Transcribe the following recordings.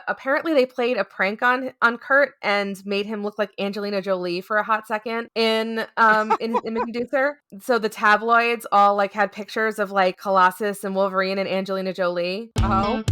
apparently they played a prank on Kurt and made him look like Angelina Jolie for a hot second in his image inducer. So the tabloids all like had pictures of like Colossus and Wolverine and Angelina Jolie. Oh.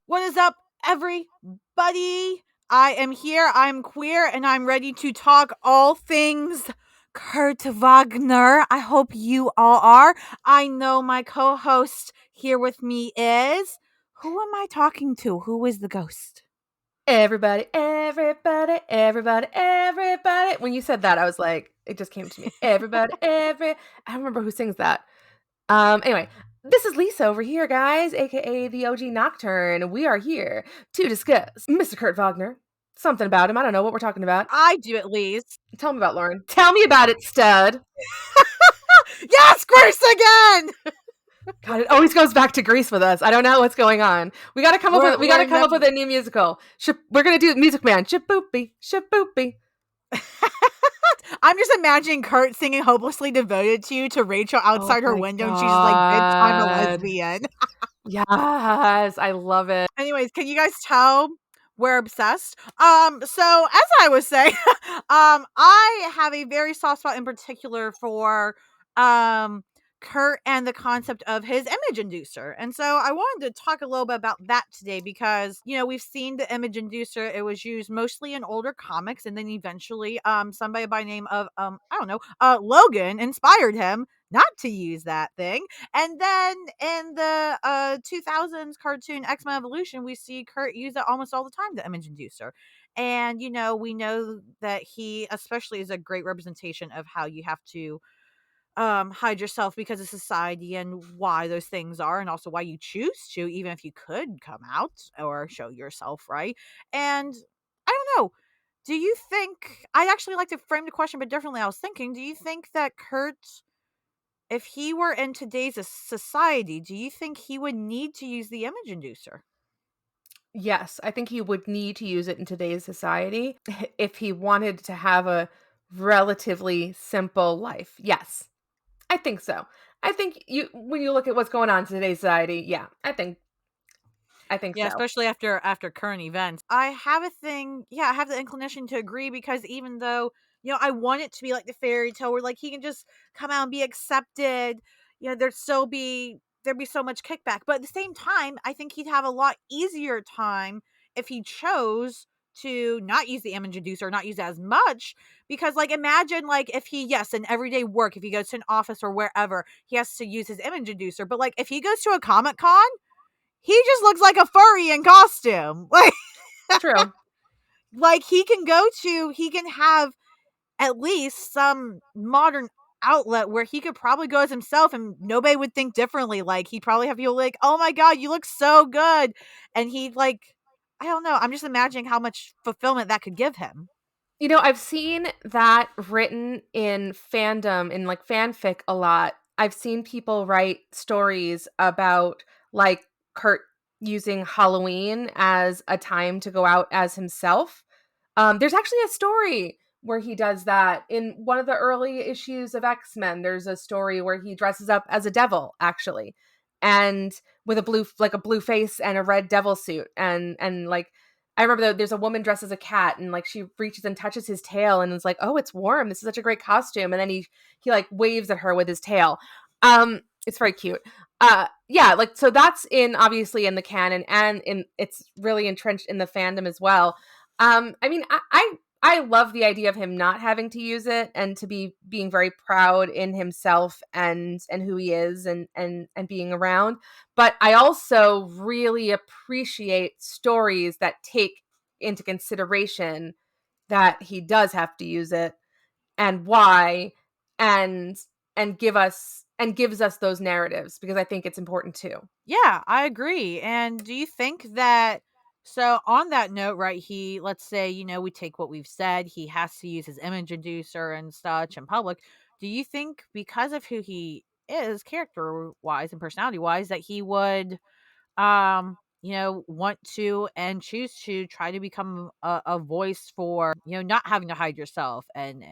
What is up, everybody? I am here, I'm queer, and I'm ready to talk all things Kurt Wagner. I hope you all are. I know my co-host here with me is... Who am I talking to? Who is the ghost? Everybody, everybody, everybody, everybody. When you said that, I was like, it just came to me. Everybody, I don't remember who sings that. Anyway, this is Lisa over here, guys, aka the OG Nocturne. We are here to discuss Mr. Kurt Wagner. Something about him. I don't know what we're talking about. I do, at least. Tell me about Lauren. Tell me about it, stud. Yes, Grace again! God, it always goes back to Grease with us. I don't know what's going on. We gotta come up with a new musical. We're gonna do Music Man. Shaboopy, shaboopy. I'm just imagining Kurt singing "Hopelessly Devoted to You" to Rachel outside her window, and she's like, "Bitch, I'm a lesbian." Yes, I love it. Anyways, can you guys tell we're obsessed? So as I was saying, I have a very soft spot in particular for Kurt and the concept of his image inducer. And so I wanted to talk a little bit about that today because, you know, we've seen the image inducer. It was used mostly in older comics, and then eventually somebody by the name of Logan inspired him not to use that thing. And then in the 2000s cartoon X-Men Evolution, we see Kurt use it almost all the time, the image inducer. And, you know, we know that he especially is a great representation of how you have to hide yourself because of society and why those things are, and also why you choose to, even if you could come out or show yourself, right? And I don't know, do you think, I'd actually like to frame the question but differently. I was thinking, do you think that Kurt, if he were in today's society, do you think he would need to use the image inducer? Yes, I think he would need to use it in today's society if he wanted to have a relatively simple life. Yes. I think so. I think when you look at what's going on in today's society, yeah, I think Yeah, so. especially after current events. I have the inclination to agree, because even though, you know, I want it to be like the fairy tale where like he can just come out and be accepted, you know, there'd be so much kickback. But at the same time, I think he'd have a lot easier time if he chose to not use the image inducer, not use it as much. Because like, imagine like if he, yes, in everyday work, if he goes to an office or wherever, he has to use his image inducer. But like if he goes to a Comic-Con, he just looks like a furry in costume. Like, True. like he can have at least some modern outlet where he could probably go as himself and nobody would think differently. Like he'd probably have people like, "Oh my god, you look so good." And he'd like, I don't know, I'm just imagining how much fulfillment that could give him. You know, I've seen that written in fandom, in like fanfic a lot. I've seen people write stories about like Kurt using Halloween as a time to go out as himself. There's actually a story where he does that in one of the early issues of X-Men. There's a story where he dresses up as a devil, actually, and with a blue face and a red devil suit, and like I remember there's a woman dressed as a cat, and like she reaches and touches his tail and is like, "Oh, it's warm. This is such a great costume." And then he like waves at her with his tail. It's very cute. Yeah, like so that's obviously in the canon, and it's really entrenched in the fandom as well. I mean, I love the idea of him not having to use it and to being very proud in himself and who he is and being around. But I also really appreciate stories that take into consideration that he does have to use it and why, and gives us those narratives, because I think it's important too. Yeah, I agree. And do you think that So on that note, right, let's say, we take what we've said, he has to use his image inducer and such in public. Do you think because of who he is, character wise and personality wise, that he would want to and choose to try to become a voice for, not having to hide yourself, and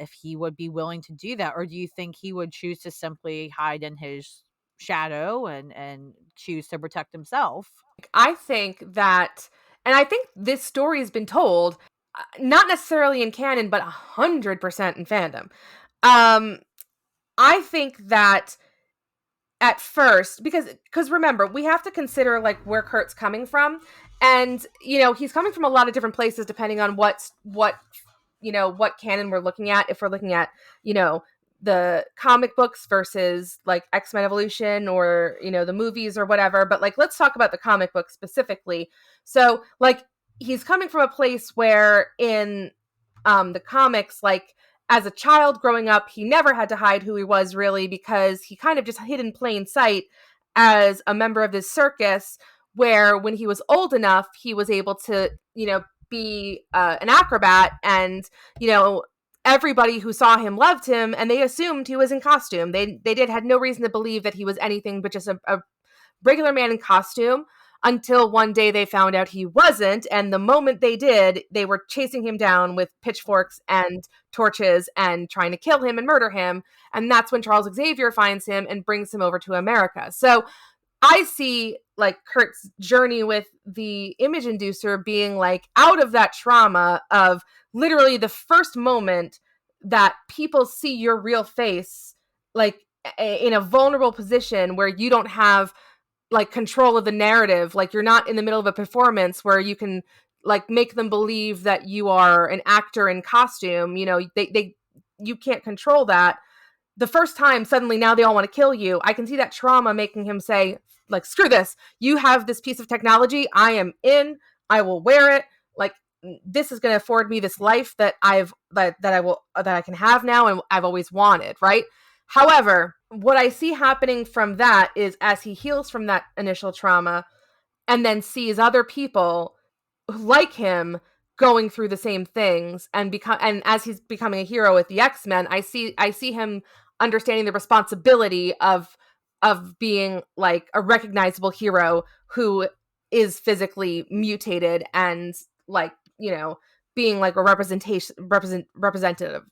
if he would be willing to do that, or do you think he would choose to simply hide in his shadow and choose to protect himself? I think that, and I think this story has been told, not necessarily in canon, but 100% in fandom. Um, I think that at first, because remember, we have to consider like where Kurt's coming from, and he's coming from a lot of different places depending on what canon we're looking at. If we're looking at the comic books versus like X-Men Evolution, or the movies or whatever, but like let's talk about the comic book specifically. So like he's coming from a place where in the comics, like as a child growing up, he never had to hide who he was really, because he kind of just hid in plain sight as a member of this circus, where when he was old enough, he was able to, be an acrobat, and, everybody who saw him loved him, and they assumed he was in costume. They had no reason to believe that he was anything but just a regular man in costume, until one day they found out he wasn't. And the moment they did, they were chasing him down with pitchforks and torches and trying to kill him and murder him. And that's when Charles Xavier finds him and brings him over to America. So I see like Kurt's journey with the image inducer being like out of that trauma of literally the first moment that people see your real face, like in a vulnerable position where you don't have like control of the narrative. Like you're not in the middle of a performance where you can like make them believe that you are an actor in costume. They you can't control that. The first time, suddenly now they all want to kill you. I can see that trauma making him say, like, screw this. You have this piece of technology. I am in. I will wear it. Like, this is going to afford me this life that I can have now and I've always wanted, right? However, what I see happening from that is, as he heals from that initial trauma and then sees other people like him going through the same things, and as he's becoming a hero with the X-Men, I see him understanding the responsibility of being like a recognizable hero who is physically mutated, and like, being like a representative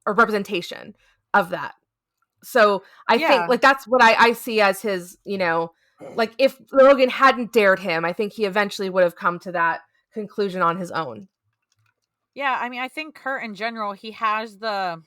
or representation of that. So I think Yeah. like that's what I see as his, like if Logan hadn't dared him, I think he eventually would have come to that conclusion on his own. Yeah, I mean, I think Kurt in general, he has a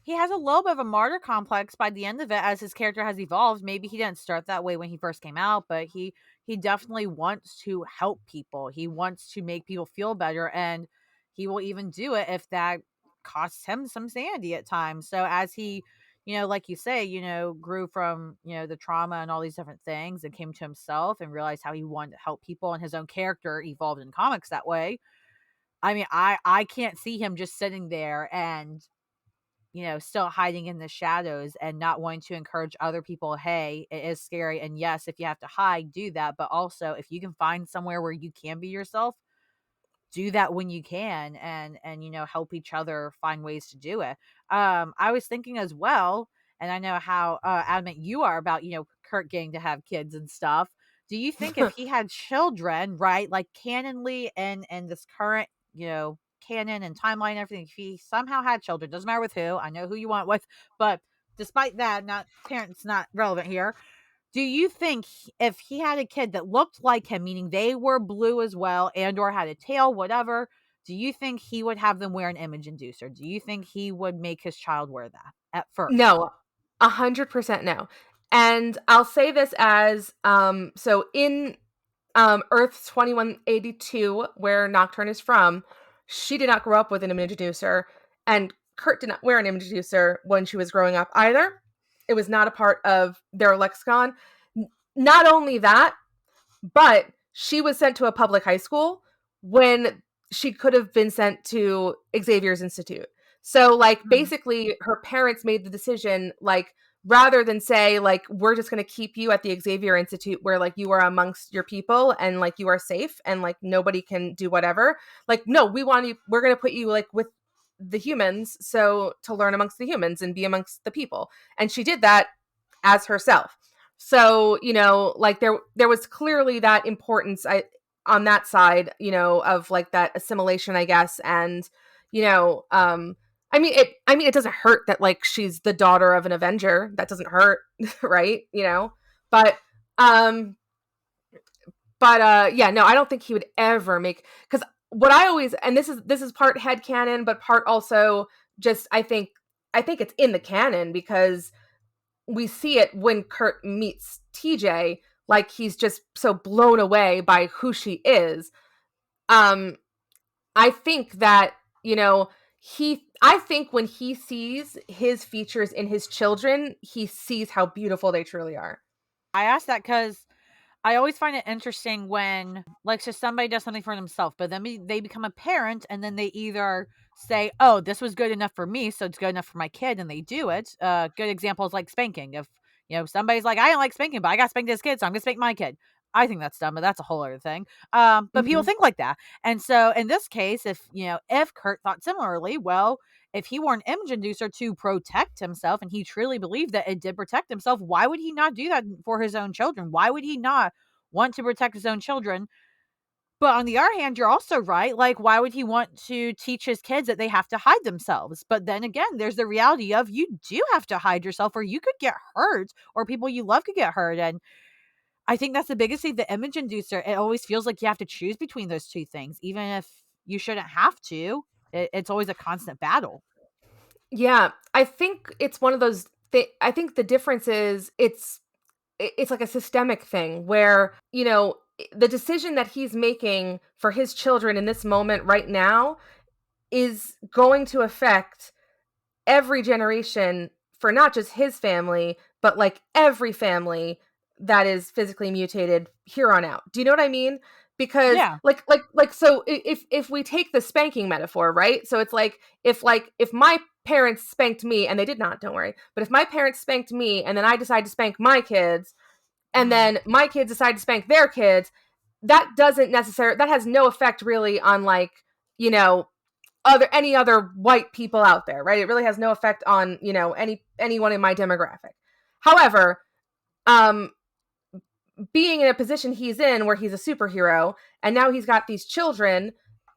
little bit of a martyr complex by the end of it as his character has evolved. Maybe he didn't start that way when he first came out, but he definitely wants to help people. He wants to make people feel better, and he will even do it if that costs him some sanity at times. So as he, like you say, grew from, the trauma and all these different things and came to himself and realized how he wanted to help people, and his own character evolved in comics that way. I mean, I can't see him just sitting there and, still hiding in the shadows and not wanting to encourage other people. Hey, it is scary. And yes, if you have to hide, do that. But also, if you can find somewhere where you can be yourself, do that when you can, and help each other find ways to do it. I was thinking as well, and I know how adamant you are about, Kurt getting to have kids and stuff. Do you think if he had children, right, like canonly and this current, canon and timeline and everything, if he somehow had children, doesn't matter with who, I know who you want with, but despite that, not parents, not relevant here. Do you think if he had a kid that looked like him, meaning they were blue as well and or had a tail, whatever, do you think he would have them wear an image inducer? Do you think he would make his child wear that at first? No, 100% no. And I'll say this as so in Earth 2182, where Nocturne is from, she did not grow up with an image inducer, and Kurt did not wear an image inducer when she was growing up either. It was not a part of their lexicon. Not only that, but she was sent to a public high school when she could have been sent to Xavier's Institute. So, like, Mm. basically, her parents made the decision, like, rather than say like we're just going to keep you at the Xavier Institute where like you are amongst your people and like you are safe and like nobody can do whatever. Like no, we're going to put you like with the humans, so to learn amongst the humans and be amongst the people. And she did that as herself. So, like there was clearly that importance on that side, of like that assimilation, I guess. And, you know, um it doesn't hurt that like she's the daughter of an Avenger. That doesn't hurt, right? But um yeah, no, I don't think he would ever make, cuz what I always, and this is part headcanon but part also just I think it's in the canon because we see it when Kurt meets TJ, like he's just so blown away by who she is. Um, I think that, I think when he sees his features in his children, he sees how beautiful they truly are. I asked that because I always find it interesting when, like, so somebody does something for themselves, but then they become a parent, and then they either say, "Oh, this was good enough for me, so it's good enough for my kid," and they do it. Good examples like spanking. If somebody's like, "I don't like spanking, but I got spanked as a kid, so I'm gonna spank my kid." I think that's dumb, but that's a whole other thing. But people Mhm. think like that, and so in this case, if Kurt thought similarly, well, if he wore an image inducer to protect himself and he truly believed that it did protect himself, why would he not do that for his own children? Why would he not want to protect his own children? But on the other hand, you're also right. Like, why would he want to teach his kids that they have to hide themselves? But then again, there's the reality of you do have to hide yourself or you could get hurt or people you love could get hurt. And I think that's the biggest thing. The image inducer, it always feels like you have to choose between those two things, even if you shouldn't have to. It's always a constant battle. Yeah, I think it's one of those I think the difference is it's like a systemic thing where, the decision that he's making for his children in this moment right now is going to affect every generation for not just his family, but like every family that is physically mutated here on out. Do you know what I mean? Because Yeah. so if we take the spanking metaphor, right? So it's if my parents spanked me, and they did not, don't worry. But if my parents spanked me and then I decide to spank my kids, and Mhm. then my kids decide to spank their kids, that has no effect really on like, you know, any other white people out there, right? It really has no effect on, anyone in my demographic. However, um being in a position he's in where he's a superhero and now he's got these children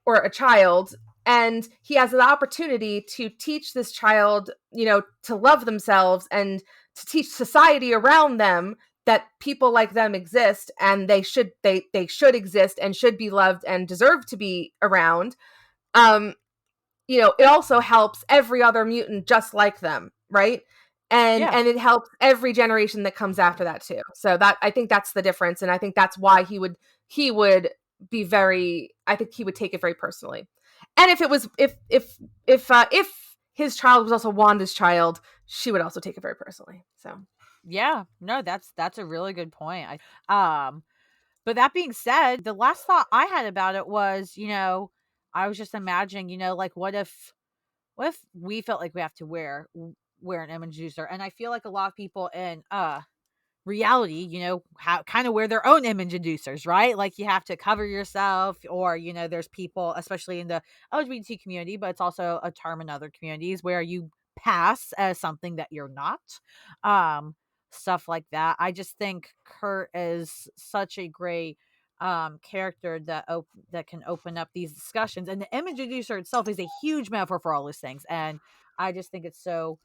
or a child, and he has the opportunity to teach this child, to love themselves and to teach society around them that people like them exist and they should exist and should be loved and deserve to be around. um it also helps every other mutant just like them, right? and Yeah. and it helps every generation that comes after that too. So that, I think that's the difference, and I think that's why he would be very, I think he would take it very personally. And if it was if his child was also Wanda's child, she would also take it very personally. So Yeah. No, that's a really good point. But that being said, the last thought I had about it was, I was just imagining, like what if we felt like we have to wear an image user? And I feel like a lot of people in reality, how kind of wear their own image inducers, right? Like you have to cover yourself, or there's people, especially in the LGBT community, but it's also a term in other communities where you pass as something that you're not. Um, Stuff like that. I just think Kurt is such a great character that can open up these discussions, and the image inducer itself is a huge metaphor for all those things, and I just think it's so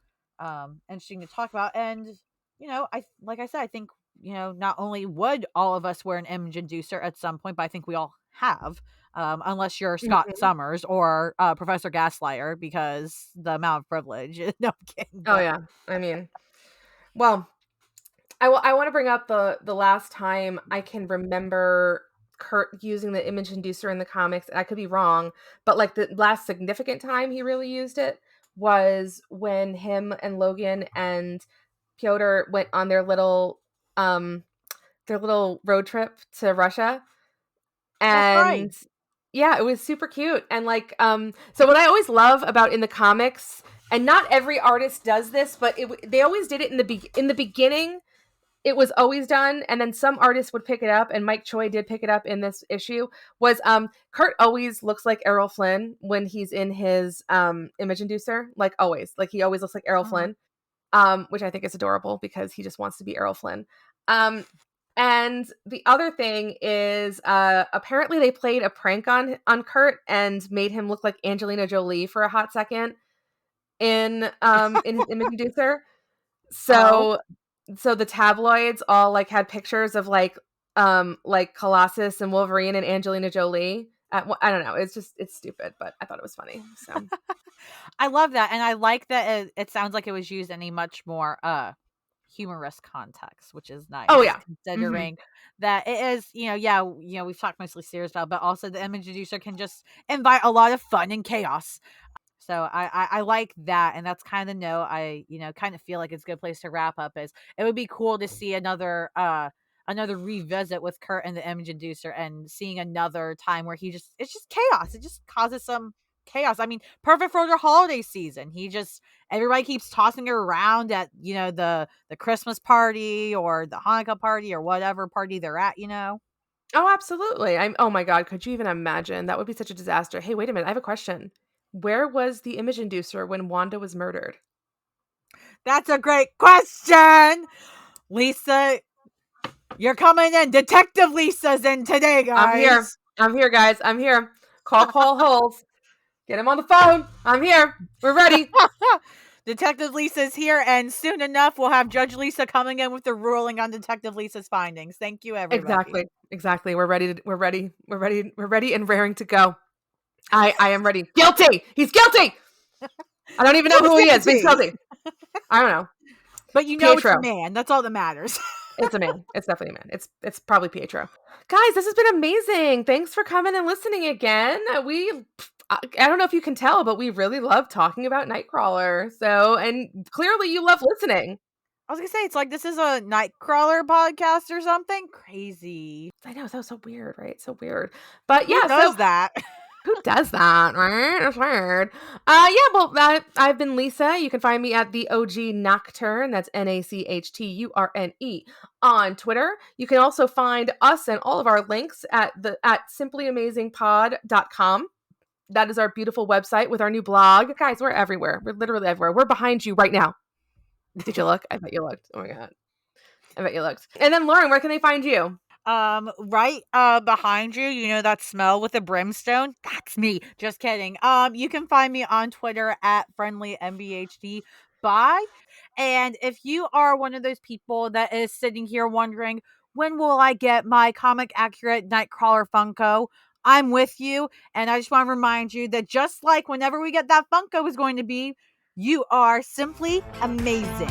interesting to talk about. And I like I said, I think not only would all of us wear an image inducer at some point, but I think we all have, unless you're Scott mhm. Summers or Professor Gaslighter, because the amount of privilege. No, I'm kidding, Oh but yeah, I mean, well, I want to bring up the last time I can remember Kurt using the image inducer in the comics. I could be wrong, but like the last significant time he really used it was when him and Logan and Piotr went on their little road trip to Russia. that's right. And Yeah, it was super cute. And like so what I always love about in the comics, and not every artist does this, but they always did it in the beginning. It was always done, and then some artists would pick it up, and Mike Choi did pick it up in this issue. Was Kurt always looks like Errol Flynn when he's in his image inducer, like always, like he always looks like Errol Uh-huh. Flynn, which I think is adorable because he just wants to be Errol Flynn. And the other thing is, apparently they played a prank on Kurt and made him look like Angelina Jolie for a hot second in his image inducer. Oh. So the tabloids all like had pictures of like Colossus and Wolverine and Angelina Jolie. I don't know. It's stupid, but I thought it was funny. So I love that, and I like that it sounds like it was used in a much more humorous context, which is oh nice yeah, hmm considering that it is, yeah, we've talked mostly serious about, but also the image producer can just invite a lot of fun and chaos. So I like that, and that's kind of the note I kind of feel like it's a good place to wrap up. Is it would be cool to see another revisit with Kurt and the image inducer, and seeing another time where it's just chaos. It just causes some chaos. I mean, perfect for the holiday season. Everybody keeps tossing it around at the Christmas party or the Hanukkah party or whatever party they're at. Oh, absolutely. Oh my god, could you even imagine? That would be such a disaster. Hey, wait a minute. I have a question. Where was the image inducer when Wanda was murdered? That's a great question, Lisa. You're coming in. Detective Lisa's in today, I'm here. guys. I'm here, guys. I'm here. Call Holes. Get him on the phone. I'm here. We're ready. Detective Lisa's here, and soon enough, we'll have Judge Lisa coming in with the ruling on Detective Lisa's findings. Thank you, everybody. Exactly. Exactly. We're ready. We're ready. We're ready. We're ready and raring to go. I am ready. Guilty. He's guilty. I don't even know who he is, but he's Guilty. guilty. I don't know. But it's a Pietro. man. That's all that matters. It's a man. It's definitely a man. It's probably Pietro. Guys, this has been amazing. Thanks for coming and listening again. I don't know if you can tell, but we really love talking about Nightcrawler. So, and clearly you love listening. I was gonna say, it's like this is a Nightcrawler podcast or something. Crazy. I know, that was so weird, right? So weird. But Who yeah, so does that? who does that, right? It's weird. I've been Lisa. You can find me at the OG Nocturne. That's NACHTURNE on Twitter. You can also find us and all of our links at simplyamazingpod.com. That is our beautiful website with our new blog. Guys, we're everywhere. We're literally everywhere. We're behind you right now. Did you look? I bet you looked. Oh my god. I bet you looked. And then Lauren, where can they find you? Right behind you, that smell with the brimstone? That's me. Just kidding. You can find me on Twitter at friendlymBHD. Bye. And if you are one of those people that is sitting here wondering, when will I get my comic accurate Nightcrawler Funko? I'm with you, and I just want to remind you that just like whenever we get that Funko is going to be, you are simply amazing.